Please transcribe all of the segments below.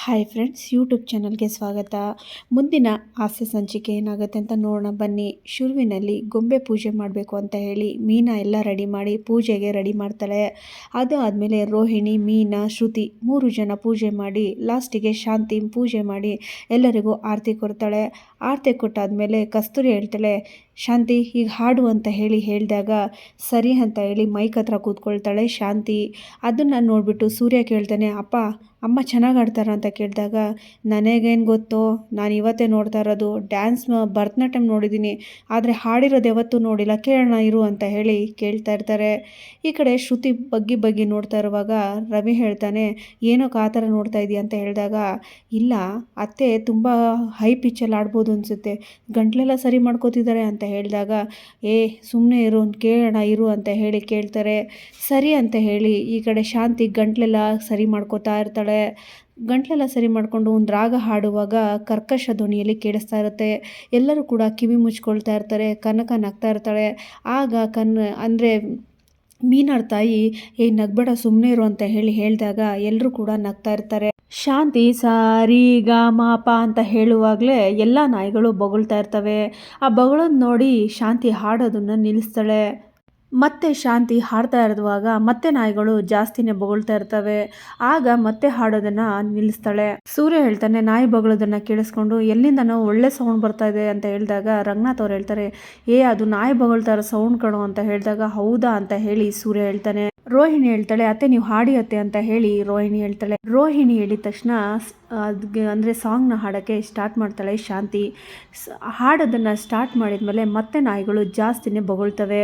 Hi friends, YouTube ಚಾನಲ್ಗೆ ಸ್ವಾಗತ. ಮುಂದಿನ ಹಾಸ್ಯ ಸಂಚಿಕೆ ಏನಾಗುತ್ತೆ ಅಂತ ನೋಡೋಣ ಬನ್ನಿ. ಶುರುವಿನಲ್ಲಿ ಗೊಂಬೆ ಪೂಜೆ ಮಾಡಬೇಕು ಅಂತ ಹೇಳಿ ಮೀನಾ ಎಲ್ಲ ರೆಡಿ ಮಾಡಿ ಪೂಜೆಗೆ ರೆಡಿ ಮಾಡ್ತಾಳೆ. ಅದು ಆದಮೇಲೆ ರೋಹಿಣಿ, ಮೀನಾ, ಶ್ರುತಿ 3 ಜನ ಪೂಜೆ ಮಾಡಿ ಲಾಸ್ಟಿಗೆ ಶಾಂತಿ ಪೂಜೆ ಮಾಡಿ ಎಲ್ಲರಿಗೂ ಆರತಿ ಕೊಡ್ತಾಳೆ. ಆರತಿ ಕೊಟ್ಟಾದಮೇಲೆ ಕಸ್ತೂರಿ ಹೇಳ್ತಾಳೆ, ಶಾಂತಿ ಈಗ ಹಾಡು ಅಂತ ಹೇಳಿದಾಗ ಸರಿ ಅಂತ ಹೇಳಿ ಮೈಕ್ ಹತ್ರ ಕೂತ್ಕೊಳ್ತಾಳೆ ಶಾಂತಿ. ಅದನ್ನು ನೋಡಿಬಿಟ್ಟು ಸೂರ್ಯ ಕೇಳ್ತಾನೆ, ಅಪ್ಪ ಅಮ್ಮ ಚೆನ್ನಾಗಿ ಆಡ್ತಾರ ಅಂತ ಕೇಳಿದಾಗ, ನನಗೇನು ಗೊತ್ತೋ, ನಾನು ಇವತ್ತೇ ನೋಡ್ತಾ ಇರೋದು ಡ್ಯಾನ್ಸ್ ಭರತನಾಟ್ಯಂ ನೋಡಿದ್ದೀನಿ, ಆದರೆ ಹಾಡಿರೋದು ಯಾವತ್ತೂ ನೋಡಿಲ್ಲ, ಕೇಳೋಣ ಇರು ಅಂತ ಹೇಳಿ ಕೇಳ್ತಾ ಇರ್ತಾರೆ. ಈ ಕಡೆ ಶ್ರುತಿ ಬಗ್ಗಿ ನೋಡ್ತಾ ಇರುವಾಗ ರವಿ ಹೇಳ್ತಾನೆ, ಏನೋಕೆ ಆ ಥರ ನೋಡ್ತಾ ಇದೀಯ ಅಂತ ಹೇಳಿದಾಗ, ಇಲ್ಲ ಅತ್ತೆ ತುಂಬ ಹೈ ಪಿಚ್ಚಲ್ಲಿ ಆಡ್ಬೋದು ಅನಿಸುತ್ತೆ, ಗಂಟ್ಲೆಲ್ಲ ಸರಿ ಮಾಡ್ಕೋತಿದ್ದಾರೆ ಅಂತ ಹೇಳಿದಾಗ, ಸುಮ್ಮನೆ ಇರು ಕೇಳೋಣ ಇರು ಅಂತ ಹೇಳಿ ಕೇಳ್ತಾರೆ. ಸರಿ ಅಂತ ಹೇಳಿ ಈ ಕಡೆ ಶಾಂತಿ ಗಂಟ್ಲೆಲ್ಲ ಸರಿ ಮಾಡ್ಕೋತಾ ಇರ್ತಾಳೆ. ಗಂಟ್ಲೆಲ್ಲ ಸರಿ ಮಾಡಿಕೊಂಡು ಒಂದು ರಾಗ ಹಾಡುವಾಗ ಕರ್ಕಶ ಧ್ವನಿಯಲ್ಲಿ ಕೇಳಿಸ್ತಾ ಇರುತ್ತೆ. ಎಲ್ಲರೂ ಕೂಡ ಕಿವಿ ಮುಚ್ಕೊಳ್ತಾ ಇರ್ತಾರೆ. ಕನಕ ನಗ್ತಾ ಇರ್ತಾಳೆ. ಆಗ ಅಂದರೆ ಮೀನಾರ್ ತಾಯಿ ನಗ್ಬೇಡ ಸುಮ್ಮನೆ ಇರು ಅಂತ ಹೇಳಿದಾಗ ಎಲ್ಲರೂ ಕೂಡ ನಗ್ತಾ ಇರ್ತಾರೆ. ಶಾಂತಿ ಸಾರಿ ಗ ಮ ಪ ಅಂತ ಹೇಳುವಾಗಲೇ ಎಲ್ಲ ನಾಯಿಗಳು ಬೊಗಳ್ತಾ ಇರ್ತವೆ. ಆ ಬೊಗಳೋದು ನೋಡಿ ಶಾಂತಿ ಹಾಡೋದನ್ನು ನಿಲ್ಲಿಸ್ತಾಳೆ. ಮತ್ತೆ ಶಾಂತಿ ಹಾಡ್ತಾ ಇರುವಾಗ ಮತ್ತೆ ನಾಯಿಗಳು ಜಾಸ್ತಿನೇ ಬೊಗಳ್ತಾ ಇರ್ತವೆ. ಆಗ ಮತ್ತೆ ಹಾಡೋದನ್ನು ನಿಲ್ಲಿಸ್ತಾಳೆ. ಸೂರ್ಯ ಹೇಳ್ತಾನೆ, ನಾಯಿ ಬೊಗಳೋದನ್ನು ಕೇಳಿಸ್ಕೊಂಡು ಎಲ್ಲಿಂದ ಒಳ್ಳೆ ಸೌಂಡ್ ಬರ್ತಾ ಇದೆ ಅಂತ ಹೇಳಿದಾಗ ರಂಗನಾಥ್ ಅವ್ರು ಹೇಳ್ತಾರೆ, ಅದು ನಾಯಿ ಬೊಗಳ್ತಾ ಇರೋ ಸೌಂಡ್ ಕಣೋ ಅಂತ ಹೇಳಿದಾಗ, ಹೌದಾ ಅಂತ ಹೇಳಿ ಸೂರ್ಯ ಹೇಳ್ತಾನೆ. ರೋಹಿಣಿ ಹೇಳ್ತಾಳೆ, ಅತ್ತೆ ನೀವು ಹಾಡಿ ಅತ್ತೆ ಅಂತ ಹೇಳಿ ರೋಹಿಣಿ ಹೇಳ್ತಾಳೆ. ರೋಹಿಣಿ ಹೇಳಿದ ತಕ್ಷಣ ಅಂದರೆ ಸಾಂಗ್ನ ಹಾಡೋಕ್ಕೆ ಸ್ಟಾರ್ಟ್ ಮಾಡ್ತಾಳೆ ಶಾಂತಿ. ಹಾಡೋದನ್ನು ಸ್ಟಾರ್ಟ್ ಮಾಡಿದ್ಮೇಲೆ ಮತ್ತೆ ನಾಯಿಗಳು ಜಾಸ್ತಿನೇ ಬೊಗಳ್ತವೆ.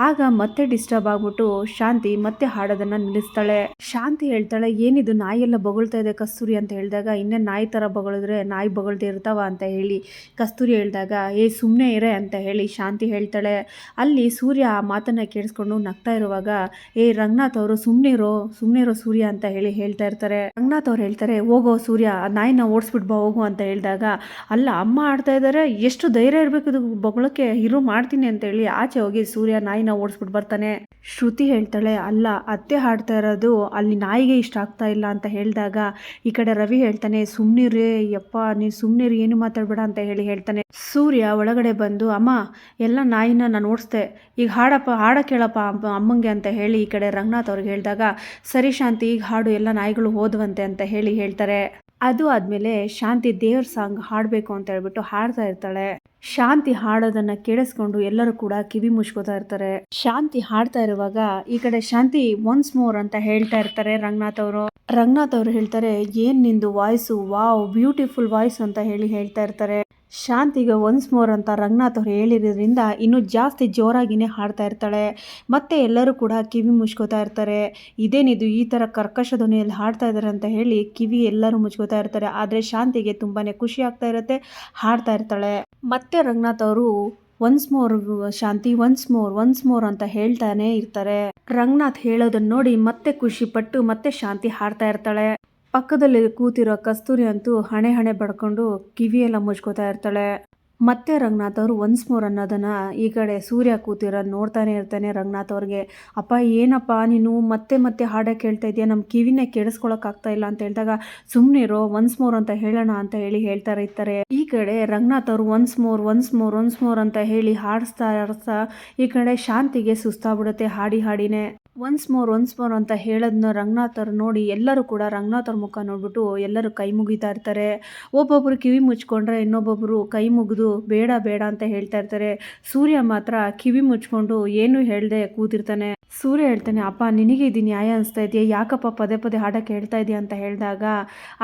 ಆಗ ಮತ್ತೆ ಡಿಸ್ಟರ್ಬ್ ಆಗ್ಬಿಟ್ಟು ಶಾಂತಿ ಮತ್ತೆ ಹಾಡೋದನ್ನು ನಿಲ್ಲಿಸ್ತಾಳೆ. ಶಾಂತಿ ಹೇಳ್ತಾಳೆ, ಏನಿದು ನಾಯಿಯೆಲ್ಲ ಬೊಗಳ್ತಾ ಇದೆ ಕಸ್ತೂರಿ ಅಂತ ಹೇಳಿದಾಗ, ಇನ್ನೇ ನಾಯಿ ಥರ ಬೊಗಳಿದ್ರೆ ನಾಯಿ ಬೊಗಳ್ದೇ ಇರ್ತಾವ ಅಂತ ಹೇಳಿ ಕಸ್ತೂರಿ ಹೇಳಿದಾಗ, ಸುಮ್ಮನೆ ಇರೇ ಅಂತ ಹೇಳಿ ಶಾಂತಿ ಹೇಳ್ತಾಳೆ. ಅಲ್ಲಿ ಸೂರ್ಯ ಆ ಮಾತನ್ನು ಕೇಳಿಸ್ಕೊಂಡು ನಗ್ತಾ ಇರುವಾಗ, ರಂಗನಾಥ್ ಅವರು ಸುಮ್ಮನೆ ಇರೋ ಸೂರ್ಯ ಅಂತ ಹೇಳಿ ಹೇಳ್ತಾ ಇರ್ತಾರೆ. ರಂಗನಾಥ್ ಅವ್ರು ಹೇಳ್ತಾರೆ, ಹೋಗೋ ಸೂರ್ಯ ಆ ನಾಯಿನ ಓಡಿಸ್ಬಿಟ್ಟು ಬಾ ಹೋಗು ಅಂತ ಹೇಳಿದಾಗ, ಅಲ್ಲ ಅಮ್ಮ ಆಡ್ತಾ ಇದ್ದಾರೆ, ಎಷ್ಟು ಧೈರ್ಯ ಇರಬೇಕು ಇದು ಬೊಗಳಕ್ಕೆ, ಇರು ಮಾಡ್ತೀನಿ ಅಂತ ಹೇಳಿ ಆಚೆ ಹೋಗಿ ಸೂರ್ಯ ನಾಯಿನ ಓಡಿಸ್ಬಿಟ್ಟು ಬರ್ತಾನೆ. ಶ್ರುತಿ ಹೇಳ್ತಾಳೆ, ಅಲ್ಲ ಅತ್ತೆ ಹಾಡ್ತಾ ಇರೋದು ಅಲ್ಲಿ ನಾಯಿಗೆ ಇಷ್ಟ ಆಗ್ತಾ ಇಲ್ಲ ಅಂತ ಹೇಳಿದಾಗ ಈ ಕಡೆ ರವಿ ಹೇಳ್ತಾನೆ, ಸುಮ್ಮನಿರಿ ಯಪ್ಪ ನೀನು ಸುಮ್ಮನಿರಿ ಏನು ಮಾತಾಡಬೇಡ ಅಂತ ಹೇಳಿ ಹೇಳ್ತಾನೆ. ಸೂರ್ಯ ಒಳಗಡೆ ಬಂದು, ಅಮ್ಮ ಎಲ್ಲ ನಾಯಿನ ನಾನು ಓಡಿಸ್ದೆ, ಈಗ ಹಾಡ ಕೇಳಪ್ಪ ಅಮ್ಮಂಗೆ ಅಂತ ಹೇಳಿ ಈ ಕಡೆ ರಂಗನಾಥ್ ಅವ್ರಿಗೆ ಹೇಳಿದಾಗ, ಸರಿ ಶಾಂತಿ ಈಗ ಹಾಡು ಎಲ್ಲ ನಾಯಿಗಳು ಹೋದ್ವಂತೆ ಅಂತ ಹೇಳಿ ಹೇಳ್ತಾರೆ. ಅದು ಆದಮೇಲೆ ಶಾಂತಿ ದೇವ್ರ ಸಾಂಗ್ ಹಾಡಬೇಕು ಅಂತ ಹೇಳ್ಬಿಟ್ಟು ಹಾಡ್ತಾ ಇರ್ತಾಳೆ. ಶಾಂತಿ ಹಾಡೋದನ್ನು ಕೇಳಿಸ್ಕೊಂಡು ಎಲ್ಲರೂ ಕೂಡ ಕಿವಿ ಮುಚ್ಕೋತಾ ಇರ್ತಾರೆ. ಶಾಂತಿ ಹಾಡ್ತಾ ಇರುವಾಗ ಈ ಕಡೆ ಶಾಂತಿ ಒನ್ಸ್ ಮೋರ್ ಅಂತ ಹೇಳ್ತಾ ಇರ್ತಾರೆ ರಂಗನಾಥ್ ಅವರು ಹೇಳ್ತಾರೆ, ಏನ್ ನಿಂದು ವಾಯ್ಸು, ವಾವ್ ಬ್ಯೂಟಿಫುಲ್ ವಾಯ್ಸ್ ಅಂತ ಹೇಳಿ ಹೇಳ್ತಾ ಇರ್ತಾರೆ. ಶಾಂತಿಗೆ ಒನ್ಸ್ ಮೋರ್ ಅಂತ ರಂಗನಾಥ್ ಅವ್ರು ಹೇಳಿರೋದ್ರಿಂದ ಇನ್ನೂ ಜಾಸ್ತಿ ಜೋರಾಗಿನೇ ಹಾಡ್ತಾ ಇರ್ತಾಳೆ. ಮತ್ತೆ ಎಲ್ಲರೂ ಕೂಡ ಕಿವಿ ಮುಚ್ಕೋತಾ ಇರ್ತಾರೆ. ಇದೇನಿದು ಈ ಥರ ಕರ್ಕಶ ಧ್ವನಿಯಲ್ಲಿ ಹಾಡ್ತಾ ಇದ್ದಾರೆ ಅಂತ ಹೇಳಿ ಕಿವಿ ಎಲ್ಲರೂ ಮುಚ್ಕೋತಾ ಇರ್ತಾರೆ. ಆದರೆ ಶಾಂತಿಗೆ ತುಂಬಾ ಖುಷಿ ಆಗ್ತಾ ಇರುತ್ತೆ, ಹಾಡ್ತಾ ಇರ್ತಾಳೆ. ಮತ್ತೆ ರಂಗನಾಥ್ ಅವರು ಒನ್ಸ್ ಮೋರ್ ಶಾಂತಿ ಒನ್ಸ್ ಮೋರ್ ಅಂತ ಹೇಳ್ತಾನೆ ಇರ್ತಾರೆ. ರಂಗನಾಥ್ ಹೇಳೋದನ್ನ ನೋಡಿ ಮತ್ತೆ ಖುಷಿ ಪಟ್ಟು ಮತ್ತೆ ಶಾಂತಿ ಹಾಡ್ತಾ ಇರ್ತಾಳೆ. ಪಕ್ಕದಲ್ಲಿ ಕೂತಿರೋ ಕಸ್ತೂರಿ ಅಂತೂ ಹಣೆ ಬಡ್ಕೊಂಡು ಕಿವಿಯೆಲ್ಲ ಮುಚ್ಕೋತಾ ಇರ್ತಾಳೆ. ಮತ್ತೆ ರಂಗನಾಥ್ ಅವರು ಒನ್ಸ್ ಮೋರ್ ಅನ್ನೋದನ್ನ ಈ ಕಡೆ ಸೂರ್ಯ ಕೂತಿರೋದು ನೋಡ್ತಾನೆ ಇರ್ತಾನೆ. ರಂಗನಾಥ್ ಅವ್ರಿಗೆ, ಅಪ್ಪ ಏನಪ್ಪ ನೀನು ಮತ್ತೆ ಹಾಡಕ್ಕೆ ಹೇಳ್ತಾ ಇದೆಯಾ, ನಮ್ಮ ಕಿವಿನೇ ಕೇಳಿಸ್ಕೊಳಕ್ಕಾಗ್ತಾ ಇಲ್ಲ ಅಂತ ಹೇಳಿದಾಗ, ಸುಮ್ಮನಿರೋ ಒನ್ಸ್ ಮೋರ್ ಅಂತ ಹೇಳೋಣ ಅಂತ ಹೇಳಿ ಹೇಳ್ತಾ ಇರ್ತಾರೆ. ಈ ಕಡೆ ರಂಗನಾಥ್ ಅವರು ಒನ್ಸ್ ಮೋರ್ ಅಂತ ಹೇಳಿ ಹಾಡಿಸ್ತಾ ಈ ಕಡೆ ಶಾಂತಿಗೆ ಸುಸ್ತಾಗ್ಬಿಡುತ್ತೆ ಹಾಡಿನೇ. ಒನ್ಸ್ ಮೋರ್ ಅಂತ ಹೇಳೋದನ್ನ ರಂಗನಾಥ್ ಅವ್ರು ನೋಡಿ ಎಲ್ಲರೂ ಕೂಡ ರಂಗನಾಥ್ ಅವ್ರ ಮುಖ ನೋಡ್ಬಿಟ್ಟು ಎಲ್ಲರೂ ಕೈ ಮುಗಿತಾ ಇರ್ತಾರೆ. ಒಬ್ಬೊಬ್ಬರು ಕಿವಿ ಮುಚ್ಕೊಂಡ್ರೆ ಇನ್ನೊಬ್ಬೊಬ್ಬರು ಕೈ ಮುಗಿದು ಬೇಡ ಅಂತ ಹೇಳ್ತಾ ಇರ್ತಾರೆ. ಸೂರ್ಯ ಮಾತ್ರ ಕಿವಿ ಮುಚ್ಕೊಂಡು ಏನು ಹೇಳ್ದೆ ಕೂತಿರ್ತಾನೆ. ಸೂರ್ಯ ಹೇಳ್ತಾನೆ, ಅಪ್ಪ ನಿನಗೆ ಇದು ನ್ಯಾಯ ಅನಿಸ್ತಾ ಇದೆಯಾ, ಯಾಕಪ್ಪ ಪದೇ ಹಾಡಕ್ಕೆ ಹೇಳ್ತಾ ಇದೆಯಾ ಅಂತ ಹೇಳಿದಾಗ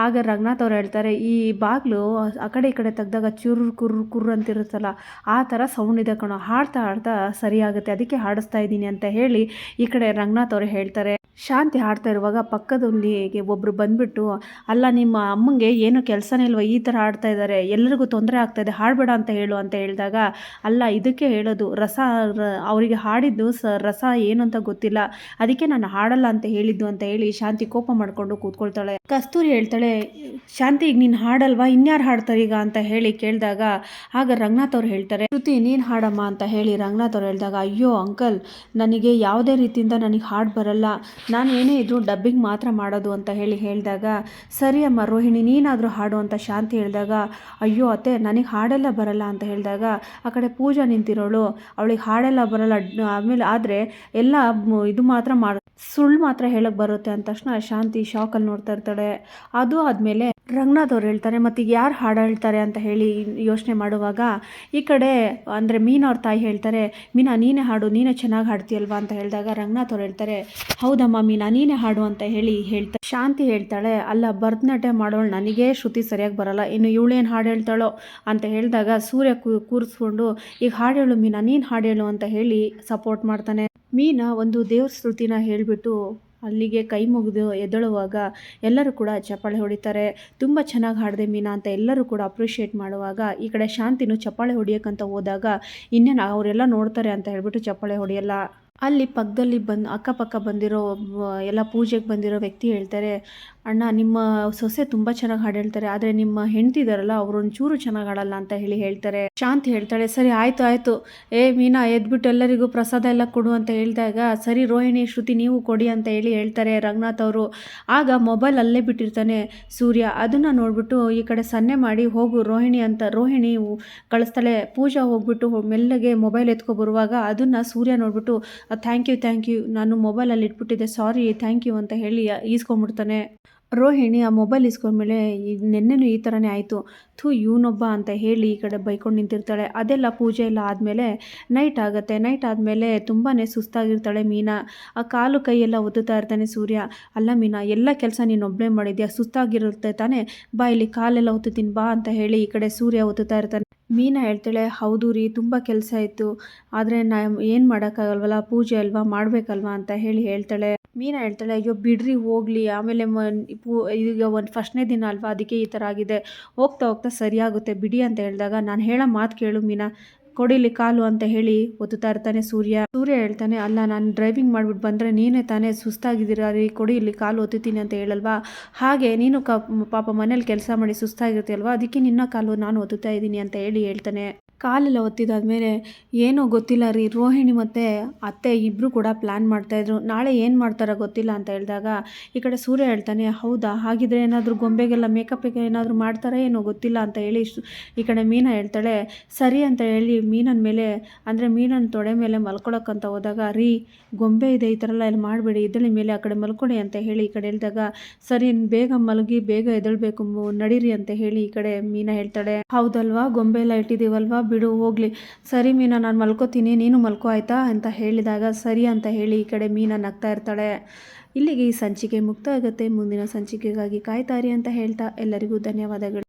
ಆಗ ರಂಗನಾಥ್ ಅವ್ರು ಹೇಳ್ತಾರೆ, ಈ ಬಾಗಿಲು ಆ ಕಡೆ ಈ ಕಡೆ ತೆಗ್ದಾಗ ಚುರ್ರು ಕುರ್ರು ಅಂತಿರುತ್ತಲ್ಲ, ಆ ಥರ ಸೌಂಡ್ ಇದೆ ಕಣೋ, ಹಾಡ್ತಾ ಸರಿಯಾಗುತ್ತೆ, ಅದಕ್ಕೆ ಹಾಡಿಸ್ತಾ ಇದ್ದೀನಿ ಅಂತ ಹೇಳಿ ಈ ಕಡೆ ರಂಗನಾಥ್ ಅವರು ಹೇಳ್ತಾರೆ. ಶಾಂತಿ ಹಾಡ್ತಾ ಇರುವಾಗ ಪಕ್ಕದಲ್ಲಿ ಒಬ್ಬರು ಬಂದ್ಬಿಟ್ಟು, ಅಲ್ಲ ನಿಮ್ಮ ಅಮ್ಮಂಗೆ ಏನು ಕೆಲಸನೇ ಇಲ್ವ, ಈ ಥರ ಹಾಡ್ತಾ ಇದ್ದಾರೆ, ಎಲ್ಲರಿಗೂ ತೊಂದರೆ ಆಗ್ತಾ ಇದೆ, ಹಾಡಬೇಡ ಅಂತ ಹೇಳು ಅಂತ ಹೇಳಿದಾಗ, ಅಲ್ಲ ಇದಕ್ಕೆ ಹೇಳೋದು ರಸ, ಅವರಿಗೆ ಹಾಡಿದ್ದು ರಸ ಏನು ಅಂತ ಅಂತ ಗೊತ್ತಿಲ್ಲ, ಅದಕ್ಕೆ ನಾನು ಹಾಡಲ್ಲ ಅಂತ ಹೇಳಿದ್ದು ಅಂತ ಹೇಳಿ ಶಾಂತಿ ಕೋಪ ಮಾಡಿಕೊಂಡು ಕೂತ್ಕೊಳ್ತಾಳೆ. ಕಸ್ತೂರಿ ಹೇಳ್ತಾಳೆ, ಶಾಂತಿ ಈಗ ನೀನು ಹಾಡಲ್ವಾ, ಇನ್ಯಾರು ಹಾಡ್ತಾರೆ ಈಗ ಅಂತ ಹೇಳಿ ಕೇಳಿದಾಗ ಆಗ ರಂಗನಾಥ್ ಅವ್ರು ಹೇಳ್ತಾರೆ, ಶ್ರುತಿ ನೀನು ಹಾಡಮ್ಮ ಅಂತ ಹೇಳಿ ರಂಗನಾಥ್ ಅವ್ರು ಹೇಳಿದಾಗ, ಅಯ್ಯೋ ಅಂಕಲ್ ನನಗೆ ಯಾವುದೇ ರೀತಿಯಿಂದ ನನಗೆ ಹಾಡು ಬರಲ್ಲ, ನಾನು ಏನೇ ಇದ್ರೂ ಡಬ್ಬಿಂಗ್ ಮಾತ್ರ ಮಾಡೋದು ಅಂತ ಹೇಳಿದಾಗ, ಸರಿ ಅಮ್ಮ ರೋಹಿಣಿ ನೀನಾದರೂ ಹಾಡು ಅಂತ ಶಾಂತಿ ಹೇಳಿದಾಗ, ಅಯ್ಯೋ ಅತ್ತೆ ನನಗೆ ಹಾಡೆಲ್ಲ ಬರಲ್ಲ ಅಂತ ಹೇಳಿದಾಗ ಆ ಕಡೆ ಪೂಜಾ ನಿಂತಿರೋಳು ಅವಳಿಗೆ ಹಾಡೆಲ್ಲ ಬರಲ್ಲ, ಆಮೇಲೆ ಆದರೆ ಎಲ್ಲ ಇದು ಮಾತ್ರ ಸುಳ್ಳು ಮಾತ್ರ ಹೇಳಕ್ಕೆ ಬರುತ್ತೆ ಅಂದ ತಕ್ಷಣ ಶಾಂತಿ ಶಾಕಲ್ಲಿ ನೋಡ್ತಾ ಇರ್ತಾಳೆ. ಅದು ಆದಮೇಲೆ ರಂಗನಾಥ್ ಅವ್ರು ಹೇಳ್ತಾರೆ, ಮತ್ತು ಈಗ ಯಾರು ಹಾಡು ಹೇಳ್ತಾರೆ ಅಂತ ಹೇಳಿ ಯೋಚನೆ ಮಾಡುವಾಗ ಈ ಕಡೆ ಅಂದರೆ ಮೀನಾ ಅವ್ರ ತಾಯಿ ಹೇಳ್ತಾರೆ, ಮೀನಾ ನೀನೇ ಹಾಡು, ನೀನೇ ಚೆನ್ನಾಗಿ ಹಾಡ್ತೀಯಲ್ವಾ ಅಂತ ಹೇಳಿದಾಗ ರಂಗನಾಥ್ ಅವ್ರು ಹೇಳ್ತಾರೆ, ಹೌದಮ್ಮ ಮೀನಾ ನೀನೇ ಹಾಡು ಅಂತ ಹೇಳ್ತಾರೆ. ಶಾಂತಿ ಹೇಳ್ತಾಳೆ, ಅಲ್ಲ ಭರತನಾಟ್ಯ ಮಾಡೋಳು ನನಗೇ ಶ್ರುತಿ ಸರಿಯಾಗಿ ಬರಲ್ಲ, ಇನ್ನು ಇವಳೇನು ಹಾಡು ಹೇಳ್ತಾಳೋ ಅಂತ ಹೇಳಿದಾಗ ಸೂರ್ಯ ಕೂರಿಸ್ಕೊಂಡು ಈಗ ಹಾಡು ಹೇಳು ಮೀನಾ ನೀನು ಹಾಡು ಹೇಳು ಅಂತ ಹೇಳಿ ಸಪೋರ್ಟ್ ಮಾಡ್ತಾನೆ. ಮೀನಾ ಒಂದು ದೇವ್ರ ಶ್ರುತಿನ ಹೇಳಿಬಿಟ್ಟು ಅಲ್ಲಿಗೆ ಕೈ ಮುಗಿದು ಎದ್ದೇಳುವಾಗ ಎಲ್ಲರೂ ಕೂಡ ಚಪ್ಪಾಳೆ ಹೊಡಿತಾರೆ. ತುಂಬ ಚೆನ್ನಾಗಿ ಹಾಡಿದೆ ಮೀನಾ ಅಂತ ಎಲ್ಲರೂ ಕೂಡ ಅಪ್ರಿಷಿಯೇಟ್ ಮಾಡುವಾಗ ಈ ಕಡೆ ಶಾಂತಿನೂ ಚಪ್ಪಾಳೆ ಹೊಡಿಯೋಕ್ಕಂತ ಹೋದಾಗ ಇನ್ನೇನು ಅವರೆಲ್ಲ ನೋಡ್ತಾರೆ ಅಂತ ಹೇಳ್ಬಿಟ್ಟು ಚಪ್ಪಾಳೆ ಹೊಡೆಯಲ್ಲ. ಅಲ್ಲಿ ಪಕ್ಕದಲ್ಲಿ ಅಕ್ಕಪಕ್ಕ ಬಂದಿರೋ ಎಲ್ಲ ಪೂಜೆಗೆ ಬಂದಿರೋ ವ್ಯಕ್ತಿ ಹೇಳ್ತಾರೆ, ಅಣ್ಣ ನಿಮ್ಮ ಸೊಸೆ ತುಂಬ ಚೆನ್ನಾಗಿ ಹಾಡು ಹೇಳ್ತಾರೆ, ಆದರೆ ನಿಮ್ಮ ಹೆಂಡತಿ ಇದಾರಲ್ಲ ಅವರು ಒಂಚೂರು ಚೆನ್ನಾಗಿ ಹಾಡಲ್ಲ ಅಂತ ಹೇಳ್ತಾರೆ. ಶಾಂತಿ ಹೇಳ್ತಾಳೆ, ಸರಿ ಆಯಿತು ಏ ಮೀನಾ ಎದ್ಬಿಟ್ಟು ಎಲ್ಲರಿಗೂ ಪ್ರಸಾದ ಎಲ್ಲ ಕೊಡು ಅಂತ ಹೇಳಿದಾಗ, ಸರಿ ರೋಹಿಣಿ ಶ್ರುತಿ ನೀವು ಕೊಡಿ ಅಂತ ಹೇಳ್ತಾರೆ ರಂಗನಾಥ್ ಅವರು. ಆಗ ಮೊಬೈಲ್ ಅಲ್ಲೇ ಬಿಟ್ಟಿರ್ತಾನೆ ಸೂರ್ಯ, ಅದನ್ನು ನೋಡಿಬಿಟ್ಟು ಈ ಕಡೆ ಸನ್ನೆ ಮಾಡಿ ಹೋಗು ರೋಹಿಣಿ ಅಂತ ರೋಹಿಣಿ ಕಳಿಸ್ತಾಳೆ. ಪೂಜಾ ಹೋಗ್ಬಿಟ್ಟು ಮೆಲ್ಲಗೆ ಮೊಬೈಲ್ ಎತ್ಕೊ ಬರುವಾಗ ಅದನ್ನು ಸೂರ್ಯ ನೋಡಿಬಿಟ್ಟು ಥ್ಯಾಂಕ್ ಯು ನಾನು ಮೊಬೈಲಲ್ಲಿ ಇಟ್ಬಿಟ್ಟಿದ್ದೆ, ಸಾರಿ ಥ್ಯಾಂಕ್ ಯು ಅಂತ ಹೇಳಿ ಈಸ್ಕೊಂಡ್ಬಿಡ್ತಾನೆ. ರೋಹಿಣಿ ಆ ಮೊಬೈಲ್ ಇಸ್ಕೊಂಡ್ಮೇಲೆ ನೆನ್ನೆನೂ ಈ ಥರನೇ ಆಯಿತು, ಇವನೊಬ್ಬ ಅಂತ ಹೇಳಿ ಈ ಕಡೆ ಬೈಕೊಂಡು ನಿಂತಿರ್ತಾಳೆ. ಅದೆಲ್ಲ ಪೂಜೆ ಎಲ್ಲ ಆದಮೇಲೆ ನೈಟ್ ಆಗುತ್ತೆ. ನೈಟ್ ಆದಮೇಲೆ ತುಂಬಾ ಸುಸ್ತಾಗಿರ್ತಾಳೆ ಮೀನಾ. ಆ ಕಾಲು ಕೈಯೆಲ್ಲ ಒತ್ತುತ್ತಾ ಇರ್ತಾನೆ ಸೂರ್ಯ. ಅಲ್ಲ ಮೀನಾ ಎಲ್ಲ ಕೆಲಸ ನೀನು ಒಬ್ಬಳೇ ಮಾಡಿದ್ಯಾ, ಸುಸ್ತಾಗಿರುತ್ತೆ ತಾನೇ, ಬಾ ಇಲ್ಲಿ ಕಾಲೆಲ್ಲ ಒತ್ತುತ್ತೀನಿ ಬಾ ಅಂತ ಹೇಳಿ ಈ ಕಡೆ ಸೂರ್ಯ ಒತ್ತುತ್ತಾ ಇರ್ತಾನೆ. ಮೀನಾ ಹೇಳ್ತಾಳೆ, ಹೌದು ರೀ ತುಂಬ ಕೆಲಸ ಇತ್ತು, ಆದರೆ ಏನು ಮಾಡೋಕ್ಕಾಗಲ್ವಲ್ಲ, ಪೂಜೆ ಅಲ್ವಾ ಮಾಡಬೇಕಲ್ವಾ ಅಂತ ಹೇಳ್ತಾಳೆ. ಮೀನಾ ಹೇಳ್ತಾಳೆ, ಅಯ್ಯೋ ಬಿಡ್ರಿ ಹೋಗಲಿ, ಆಮೇಲೆ ಈಗ ಒಂದು ಫಸ್ಟ್ನೇ ದಿನ ಅಲ್ವಾ ಅದಕ್ಕೆ ಈ ಥರ ಆಗಿದೆ, ಹೋಗ್ತಾ ಸರಿಯಾಗುತ್ತೆ ಬಿಡಿ ಅಂತ ಹೇಳಿದಾಗ, ನಾನು ಹೇಳೋ ಮಾತು ಕೇಳು ಮೀನಾ, ಕೊಡಿಲಿ ಕಾಲು ಅಂತ ಹೇಳಿ ಒತ್ತುತ್ತಾ ಇರ್ತಾನೆ ಸೂರ್ಯ ಹೇಳ್ತಾನೆ, ಅಲ್ಲ ನಾನು ಡ್ರೈವಿಂಗ್ ಮಾಡಿಬಿಟ್ಟು ಬಂದರೆ ನೀನೇ ತಾನೇ ಸುಸ್ತಾಗಿದ್ದೀರಾ ರೀ, ಕೊಡಿ ಇಲ್ಲಿ ಕಾಲು ಒತ್ತುತ್ತೀನಿ ಅಂತ ಹೇಳಲ್ವಾ, ಹಾಗೆ ನೀನು ಪಾಪ ಮನೇಲಿ ಕೆಲಸ ಮಾಡಿ ಸುಸ್ತಾಗಿರ್ತೀಯಲ್ವಾ, ಅದಕ್ಕೆ ನಿನ್ನ ಕಾಲು ನಾನು ಒತ್ತುತ್ತಾ ಇದ್ದೀನಿ ಅಂತ ಹೇಳ್ತಾನೆ. ಕಾಲೆಲ್ಲ ಒತ್ತಿದಾದ್ಮೇಲೆ ಏನೋ ಗೊತ್ತಿಲ್ಲ ರೀ, ರೋಹಿಣಿ ಮತ್ತು ಅತ್ತೆ ಇಬ್ಬರು ಕೂಡ ಪ್ಲ್ಯಾನ್ ಮಾಡ್ತಾಯಿದ್ರು, ನಾಳೆ ಏನು ಮಾಡ್ತಾರೋ ಗೊತ್ತಿಲ್ಲ ಅಂತ ಹೇಳಿದಾಗ ಈ ಕಡೆ ಸೂರ್ಯ ಹೇಳ್ತಾನೆ, ಹೌದಾ ಹಾಗಿದ್ರೆ ಏನಾದರೂ ಗೊಂಬೆಗೆಲ್ಲ ಮೇಕಪ್ ಏನಾದರೂ ಮಾಡ್ತಾರಾ ಏನೋ ಗೊತ್ತಿಲ್ಲ ಅಂತ ಹೇಳಿ ಈ ಕಡೆ ಮೀನಾ ಹೇಳ್ತಾಳೆ. ಸರಿ ಅಂತ ಹೇಳಿ ಮೀನನ ಮೇಲೆ ಅಂದರೆ ಮೀನನ ತೊಡೆ ಮೇಲೆ ಮಲ್ಕೊಳಕ್ಕಂತ ಹೋದಾಗ, ರೀ ಗೊಂಬೆ ಇದೆ ಈ ಥರ ಎಲ್ಲ ಮಾಡಬೇಡಿ, ಎದ್ದೇಳಿ ಮೇಲೆ ಆ ಕಡೆ ಮಲ್ಕೊಡಿ ಅಂತ ಹೇಳಿ ಈ ಕಡೆ ಹೇಳಿದಾಗ, ಸರಿ ಬೇಗ ಮಲಗಿ ಬೇಗ ಎದ್ದೇಳಬೇಕು ನಡೀರಿ ಅಂತ ಹೇಳಿ ಈ ಕಡೆ ಮೀನಾ ಹೇಳ್ತಾಳೆ. ಹೌದಲ್ವಾ ಗೊಂಬೆ ಎಲ್ಲ ಇಟ್ಟಿದ್ದೀವಲ್ವಾ ಬಿಡು ಹೋಗಲಿ, ಸರಿ ಮೀನಾ ನಾನು ಮಲ್ಕೋತೀನಿ ನೀನು ಮಲ್ಕೋ ಆಯಿತಾ ಅಂತ ಹೇಳಿದಾಗ, ಸರಿ ಅಂತ ಹೇಳಿ ಈ ಕಡೆ ಮೀನಾ ನಗ್ತಾ ಇರ್ತಾಳೆ. ಇಲ್ಲಿಗೆ ಈ ಸಂಚಿಕೆ ಮುಕ್ತ ಆಗುತ್ತೆ. ಮುಂದಿನ ಸಂಚಿಕೆಗಾಗಿ ಕಾಯ್ತಾರಿ ಅಂತ ಹೇಳ್ತಾ ಎಲ್ಲರಿಗೂ ಧನ್ಯವಾದಗಳು.